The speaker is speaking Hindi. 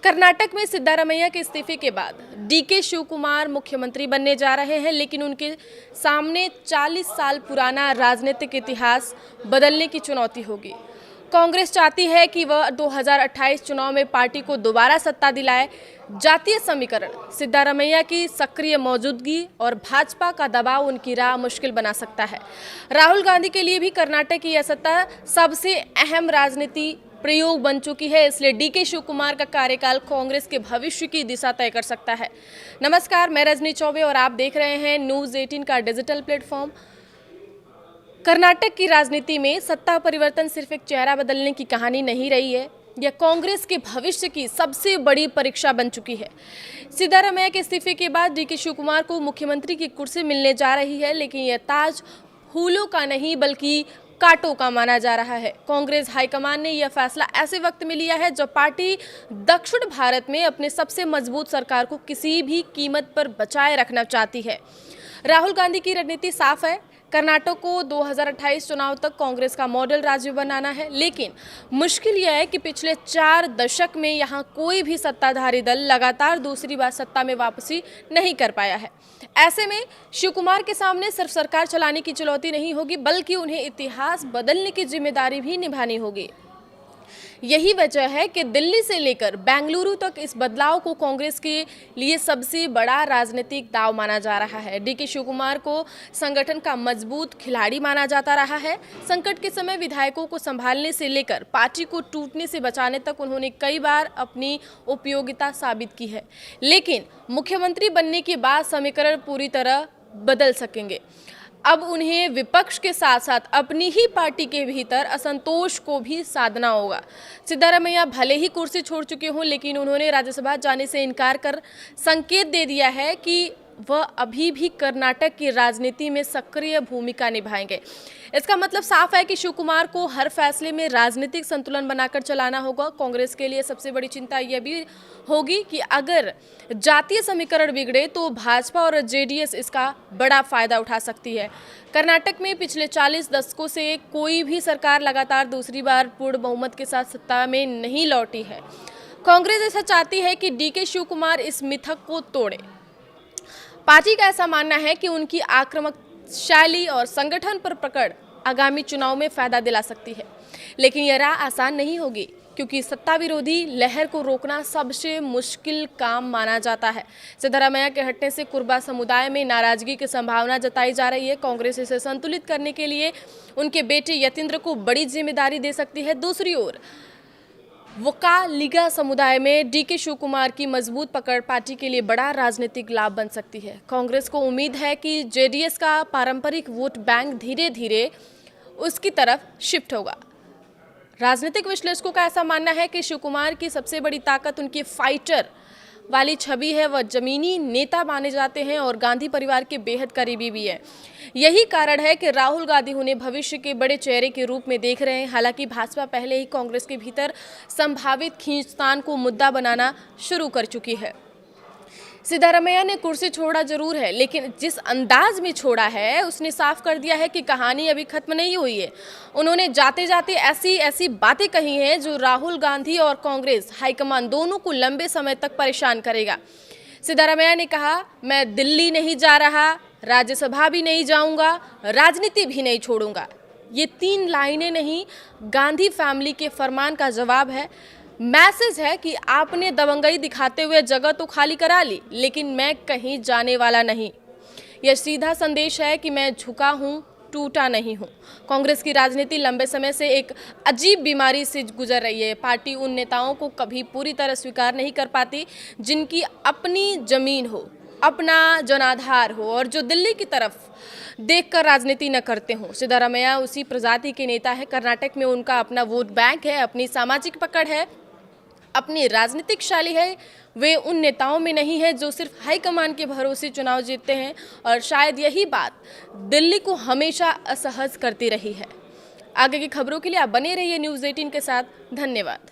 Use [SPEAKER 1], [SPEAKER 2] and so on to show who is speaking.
[SPEAKER 1] कर्नाटक में सिद्धारमैया के इस्तीफे के बाद डीके शिवकुमार मुख्यमंत्री बनने जा रहे हैं, लेकिन उनके सामने 40 साल पुराना राजनीतिक इतिहास बदलने की चुनौती होगी। कांग्रेस चाहती है कि वह 2028 चुनाव में पार्टी को दोबारा सत्ता दिलाए। जातीय समीकरण, सिद्धारमैया की सक्रिय मौजूदगी और भाजपा का दबाव उनकी राह मुश्किल बना सकता है। राहुल गांधी के लिए भी कर्नाटक की यह सत्ता सबसे अहम राजनीति प्रयोग बन चुकी है, इसलिए डीके शिवकुमार का कार्यकाल कांग्रेस के भविष्य की दिशा तय कर सकता है। नमस्कार, मैं रजनी चौबे और आप देख रहे हैं न्यूज़ 18 का डिजिटल प्लेटफॉर्म। कर्नाटक की राजनीति में सत्ता परिवर्तन सिर्फ एक चेहरा बदलने की कहानी नहीं रही है, यह कांग्रेस के भविष्य की सबसे बड़ी परीक्षा बन चुकी है। सिद्धारमैया के इस्तीफे के बाद डीके शिवकुमार को मुख्यमंत्री की कुर्सी मिलने जा रही है, लेकिन यह ताज फूलों का नहीं बल्कि कांटों का माना जा रहा है। कांग्रेस हाईकमान ने यह फैसला ऐसे वक्त में लिया है जब पार्टी दक्षिण भारत में अपने सबसे मजबूत सरकार को किसी भी कीमत पर बचाए रखना चाहती है। राहुल गांधी की रणनीति साफ है, कर्नाटक को 2028 चुनाव तक कांग्रेस का मॉडल राज्य बनाना है, लेकिन मुश्किल यह है कि पिछले 4 दशक में यहां कोई भी सत्ताधारी दल लगातार दूसरी बार सत्ता में वापसी नहीं कर पाया है। ऐसे में शिवकुमार के सामने सिर्फ सरकार चलाने की चुनौती नहीं होगी, बल्कि उन्हें इतिहास बदलने की जिम्मेदारी भी निभानी होगी। यही वजह है कि दिल्ली से लेकर बेंगलुरु तक इस बदलाव को कांग्रेस के लिए सबसे बड़ा राजनीतिक दांव माना जा रहा है। डीके शिवकुमार को संगठन का मजबूत खिलाड़ी माना जाता रहा है। संकट के समय विधायकों को संभालने से लेकर पार्टी को टूटने से बचाने तक उन्होंने कई बार अपनी उपयोगिता साबित की है, लेकिन मुख्यमंत्री बनने के बाद समीकरण पूरी तरह बदल सकेंगे। अब उन्हें विपक्ष के साथ साथ अपनी ही पार्टी के भीतर असंतोष को भी साधना होगा। सिद्धारमैया भले ही कुर्सी छोड़ चुके हों, लेकिन उन्होंने राज्यसभा जाने से इनकार कर संकेत दे दिया है कि वह अभी भी कर्नाटक की राजनीति में सक्रिय भूमिका निभाएंगे। इसका मतलब साफ है कि शिवकुमार को हर फैसले में राजनीतिक संतुलन बनाकर चलाना होगा। कांग्रेस के लिए सबसे बड़ी चिंता यह भी होगी कि अगर जातीय समीकरण बिगड़े तो भाजपा और जेडीएस इसका बड़ा फायदा उठा सकती है। कर्नाटक में पिछले 40 दशकों से कोई भी सरकार लगातार दूसरी बार पूर्ण बहुमत के साथ सत्ता में नहीं लौटी है। कांग्रेस ऐसा चाहती है कि डीके शिवकुमार इस मिथक को तोड़े। पार्टी का ऐसा मानना है कि उनकी आक्रामक शैली और संगठन पर पकड़ आगामी चुनाव में फायदा दिला सकती है, लेकिन यह राह आसान नहीं होगी, क्योंकि सत्ता विरोधी लहर को रोकना सबसे मुश्किल काम माना जाता है। सिद्धारमैया के हटने से कुर्बा समुदाय में नाराजगी की संभावना जताई जा रही है। कांग्रेस इसे संतुलित करने के लिए उनके बेटे यतींद्र को बड़ी जिम्मेदारी दे सकती है। दूसरी ओर वोकालिगा समुदाय में डीके शिवकुमार की मजबूत पकड़ पार्टी के लिए बड़ा राजनीतिक लाभ बन सकती है। कांग्रेस को उम्मीद है कि जेडीएस का पारंपरिक वोट बैंक धीरे धीरे उसकी तरफ शिफ्ट होगा। राजनीतिक विश्लेषकों का ऐसा मानना है कि शिवकुमार की सबसे बड़ी ताकत उनकी फाइटर वाली छवि है। वह जमीनी नेता माने जाते हैं और गांधी परिवार के बेहद करीबी भी है। यही कारण है कि राहुल गांधी उन्हें भविष्य के बड़े चेहरे के रूप में देख रहे हैं। हालांकि भाजपा पहले ही कांग्रेस के भीतर संभावित खींचतान को मुद्दा बनाना शुरू कर चुकी है। सिद्धारमैया ने कुर्सी छोड़ा जरूर है, लेकिन जिस अंदाज में छोड़ा है उसने साफ कर दिया है कि कहानी अभी खत्म नहीं हुई है। उन्होंने जाते जाते ऐसी बातें कही हैं जो राहुल गांधी और कांग्रेस हाईकमान दोनों को लंबे समय तक परेशान करेगा। सिद्धारमैया ने कहा, मैं दिल्ली नहीं जा रहा, राज्यसभा भी नहीं जाऊंगा, राजनीति भी नहीं छोड़ूंगा। ये 3 लाइनें नहीं, गांधी फैमिली के फरमान का जवाब है। मैसेज है कि आपने दबंगई दिखाते हुए जगह तो खाली करा ली, लेकिन मैं कहीं जाने वाला नहीं। यह सीधा संदेश है कि मैं झुका हूँ, टूटा नहीं हूँ। कांग्रेस की राजनीति लंबे समय से एक अजीब बीमारी से गुजर रही है। पार्टी उन नेताओं को कभी पूरी तरह स्वीकार नहीं कर पाती जिनकी अपनी जमीन हो, अपना जनाधार हो और जो दिल्ली की तरफ देखकर राजनीति न करते हों। सिद्धारमैया उसी प्रजाति के नेता है। कर्नाटक में उनका अपना वोट बैंक है, अपनी सामाजिक पकड़ है, अपनी राजनीतिक शैली है। वे उन नेताओं में नहीं है जो सिर्फ हाईकमान के भरोसे चुनाव जीतते हैं, और शायद यही बात दिल्ली को हमेशा असहज करती रही है। आगे की खबरों के लिए आप बने रहिए न्यूज़ 18 के साथ। धन्यवाद।